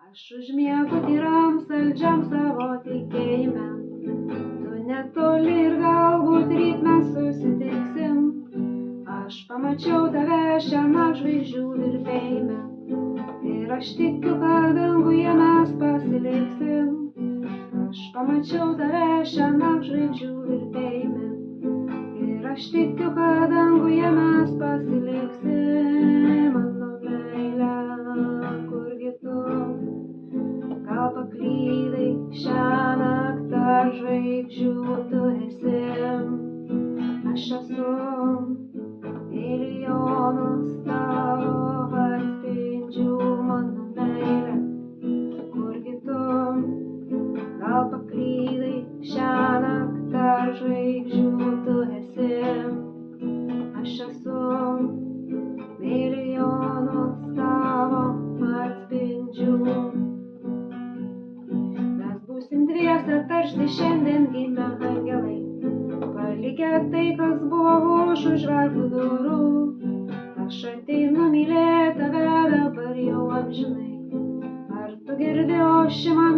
Aš užmiegu tyram saldžiam savo tikėjime, tu netoli ir galbūt ryt mes susitiksim. Aš pamačiau tave šiame žvaigždžių virpėjime ir aš tikiu, kad danguje mes pasiliksim. Aš pamačiau tave šiame žvaigždžių virpėjime ir aš tikiu, kad danguje mes pasiliksim. Mano meile, kurgi tu? Gal paklydai šiąnakt tarp žvaigždžių tu esi? Aš esu milijonus tavo atspindžių, mano meile, kurgi tu? Gal paklydai šiąnakt tarp žvaigždžių tu esi? Aš esu milijonus tavo atspindžių. Dviese tarsi šiandien gimę angelai, palikę tai, kas buvo už užvertų durų. Aš ateinu mylėti tave dabar jau amžinai. Ar tu girdi ošimą